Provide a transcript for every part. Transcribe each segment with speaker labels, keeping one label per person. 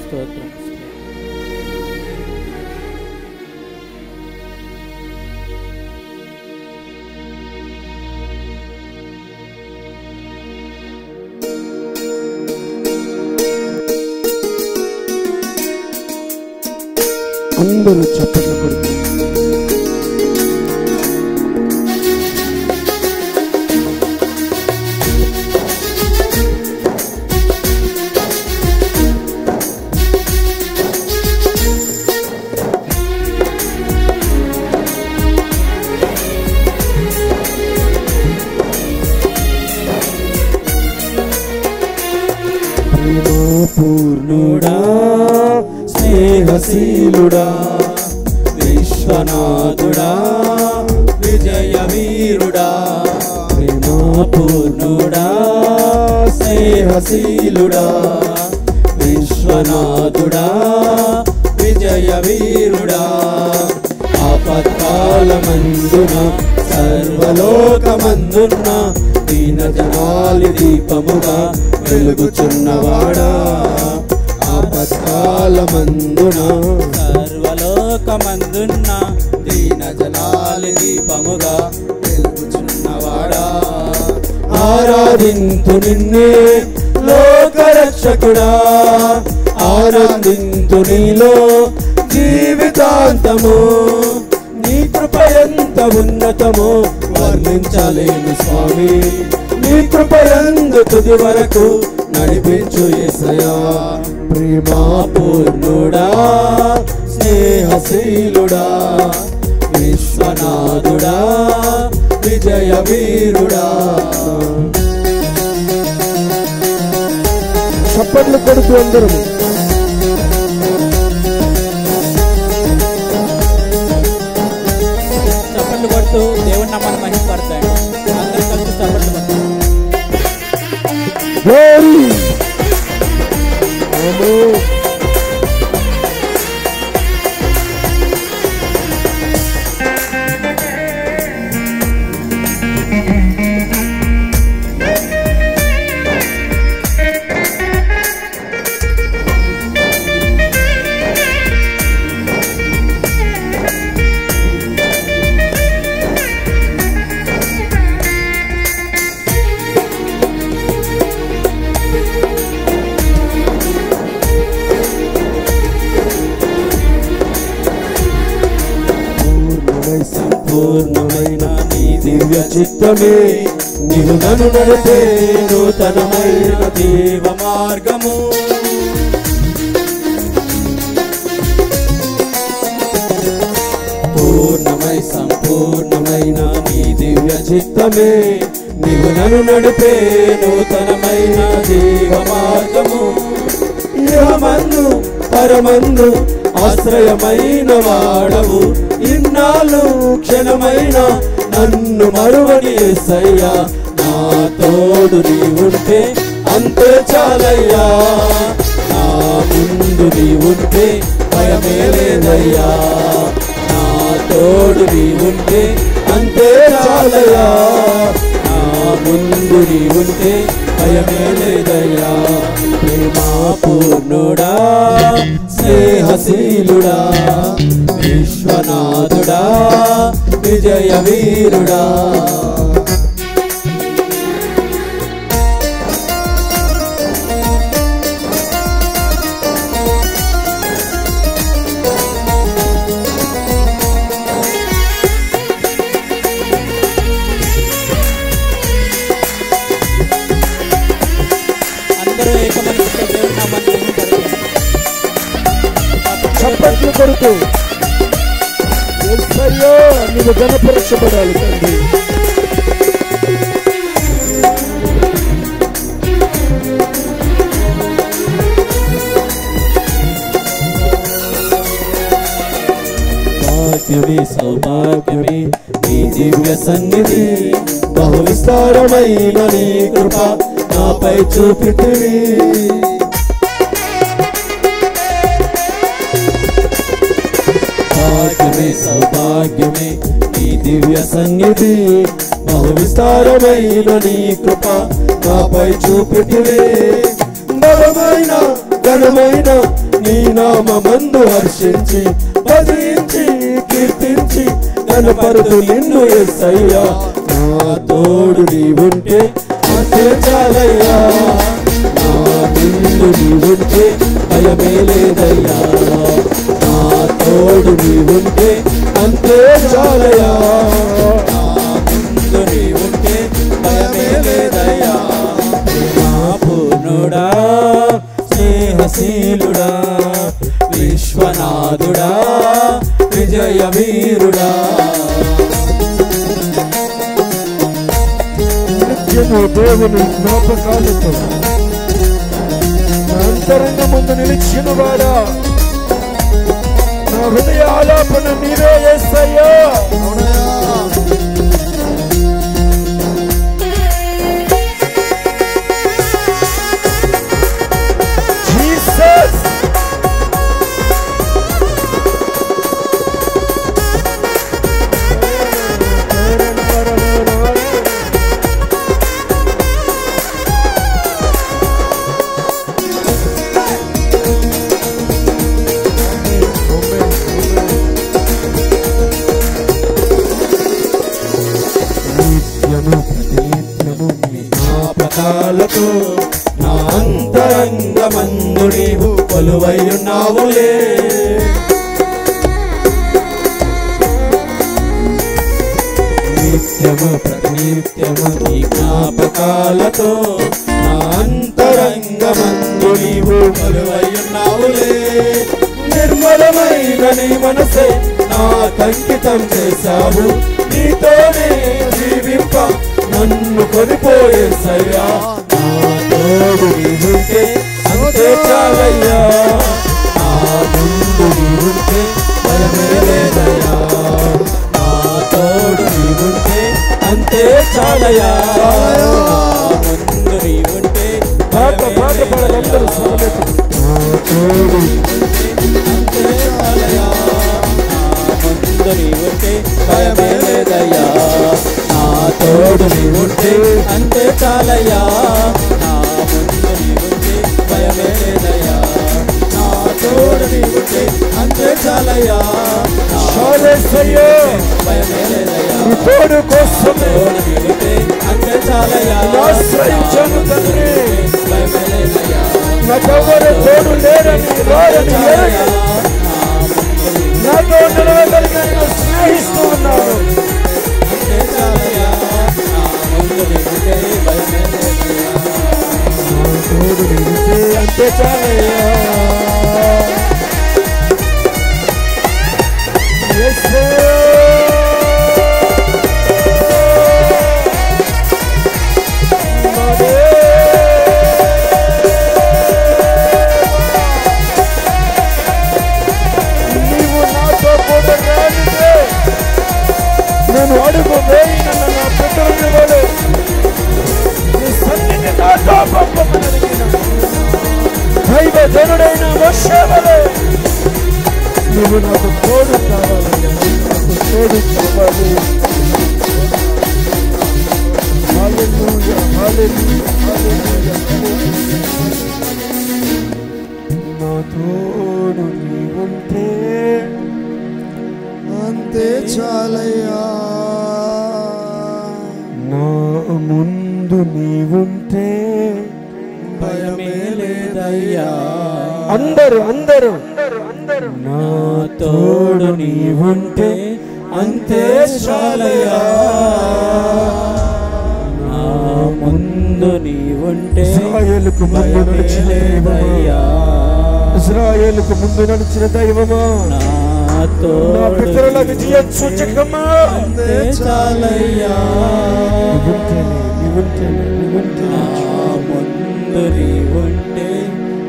Speaker 1: స్తోత్రం.
Speaker 2: అందరూ చప్పట్లు కొడుతూ
Speaker 3: పూర్ణుడా స్నేహశీలుడా విశ్వనాథుడా విజయ వీరుడా ప్రేమపూర్ణుడా స్నేహశీలుడా విశ్వనాథుడా విజయ వీరుడా ఆపత్కాలమందున సర్వలోకమందున్న దీన జనాలి దీపముగా వెలుగుచున్నవాడా ఆపత్కాలమందున
Speaker 1: సర్వలోకమందున్న
Speaker 3: దీన జనాలి దీపముగా వెలుగుచున్నవాడా ఆరాధింతు నిన్నే లోకరక్షకుడా ఆనందింతు నీలో జీవితాంతము నీ కృప ఎంత ఉన్నతమో వర్ణించలేను స్వామి నీ కృప యందు తుది వరకు నడిపించు యేసయ్యా ప్రేమపూర్ణుడా స్నేహశీలుడా విశ్వనాథుడా విజయ వీరుడా
Speaker 2: చప్పట్లు కొడుతూ అందరూ
Speaker 1: చప్పట్లు కొడుతూ దేవుని నామాన్ని మహిమపడతాడు. అందరూ కలిసి చప్పట్లు కొడతారు.
Speaker 2: Glory! Amen.
Speaker 3: సంపూర్ణమైన నీ దివ్య చిత్తమే నీవు నన్ను నడిపే నూతనమైన జీవ మార్గము పూర్ణమై సంపూర్ణమైన నీ దివ్య చిత్తమే నీవు నన్ను నడిపే నూతనమైన జీవ మార్గము ఇహమందు పరమందు ఆశ్రయమైన వాడవు ఇన్నాళ్ళు క్షణమైన నన్ను మరువని యేసయ్యా నా తోడు నీవుంటే అంతే చాలయ్యా నా ముందు నీవుంటే భయమే లేదయ్యా నా తోడు నీవుంటే అంతే చాలయ్యా నా ముందు నీవుంటే భయమే లేదయ్యా ప్రేమపూర్ణుడా స్నేహశీలుడా విశ్వనాథుడా విజయ వీరుడా
Speaker 1: అందరూ ఏకమనసుతో దేవుని నామాన్ని మహిమపడతారు.
Speaker 2: చప్పట్లు కొడుతూ యేసయ్యా నీవు ఘనపరచబడాలి తండ్రి.
Speaker 3: భాగ్యమే సౌభాగ్యమే నీ దివ్య సన్నిధి బహు విస్తారమైన నీ కృప నాపై చూపితివి భాగ్యమే సౌభాగ్యమే నీ దివ్య సన్నిధి బహు విస్తారమైన నీ కృప నాపై చూపితివి బలమైన ఘనమైన నీ నామమందు హర్షించి భజించి కీర్తించి కనపరుతు నిన్ను యేసయ్యా నా తోడు నీవుంటే అంతే చాలయ్యా నా ముందు నీవుంటే భయమే లేదయ్యా నా తోడు నీవుంటే అంతే చాలయ్యా నా ముందు నీవుంటే భయమే లేదయ్యా పూర్ణుడా స్నేహశీలుడా విశ్వనాథుడా విజయ వీరుడా
Speaker 2: నిత్యము దేవుని జ్ఞాపకాలతో నా అంతరంగ ముందు నిలిచిన వాడా నా హృదయ ఆలాపన నీవే యేసయ్యా
Speaker 3: జ్ఞాపకాలతో నా అంతరంగమందు నీవు కొలువై ఉన్నావులే నిత్యము ప్రతినిత్యము నీ జ్ఞాపకాలతో నా అంతరంగమందు నీవు కొలువై ఉన్నావులే నిర్మలమైన నీ మనసే నా కంకితం చేశావు నీతోనే జీవింప నన్ను కొనిపోయేసయ్యా నా తోడు నీవుంటే అంతే చాలయ్యా నా ముందు నీవుంటే భయమే లేదయ్యా నా తోడు నీవుంటే అంతే చాలయ్యా నా ముందు నీవుంటే భయమే లేదయ్యా నా తోడు అంతే చాలయ్యా నా ముందు నీవుంటే భయమే లేదయ్యా నా తోడు నీవుంటే అంతే చాలయ్యా నా ముందు నీవుంటే భయమే లేదయ్యా నా తోడు నీవుంటే అంతే చాలయ్యా భయమే లేదయ్యా
Speaker 2: తోడు కోసం
Speaker 3: తోడు నీవుంటే అంతే చాలయ్యా
Speaker 2: ఆశ్రయించాను తండ్రి
Speaker 3: భయమే లేదయ్యా
Speaker 2: నాకెవరు తోడు లేరని వారని ఎరగి నాతో నిలవగలిగిన నేను స్నేహిస్తూ ఉన్నాను
Speaker 3: అంతే చాలయ్యా నా ముందు నీవుంటే భయమే లేదయ్యా
Speaker 2: తోడు నిలిచే అంతే చాలయ్యా యేసే నీవు నాతో కూడా రానిదే నేను అడుగు వేయిన నా పితరుని వలె నీ సన్నిధి నాతో పంపమని అడిగిన దైవ జనుడైన మోషే వలె నువ్వు నాకు తోడు కావాలయ్యా నాకు తోడు కావాలి హల్లెలూయా హల్లెలూయా హల్లెలూయా నా తోడు నీవుంటే
Speaker 4: అంతే చాలయ్యా
Speaker 2: నా ముందు నీవుంటే
Speaker 3: భయమే లేదయ్యా
Speaker 2: అందరూ అందరూ
Speaker 3: నా తోడు నీవుంటే అంతే చాలయ్యా నా ముందు నీవుంటే
Speaker 2: ఇశ్రాయేలుకు ముందు నడిచిన దైవమా ఇశ్రాయేలుకు ముందు నడిచిన దైవమా
Speaker 3: నా
Speaker 2: నా పితరుల విజయ సూచకమా
Speaker 3: అంతే చాలయ్యా నా ముందు నీవుంటే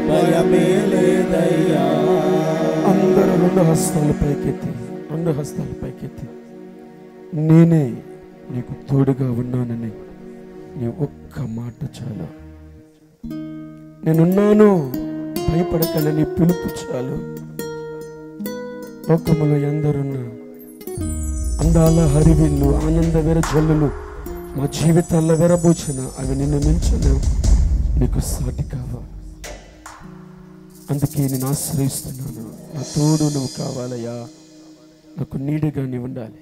Speaker 3: భయమే లేదయ్యా
Speaker 2: అందరూ రెండు హస్తాలు పైకెత్తి నేనే నీకు తోడుగా ఉన్నానని నీ ఒక్క మాట చాలు నేనున్నాను భయపడకని నీ పిలుపు చాలు లోకములో ఎందరున్నా అందాల హరివిల్లు ఆనంద విరజల్లులు మా జీవితాల్లో విరబూచిన అవి నిన్ను మించలేవు నీకు సాటి కావా
Speaker 4: అందుకే నేను ఆశ్రయిస్తున్నాను. నా తోడు నువ్వు కావాలయ్యా, నాకు నీడగా నీవు ఉండాలి.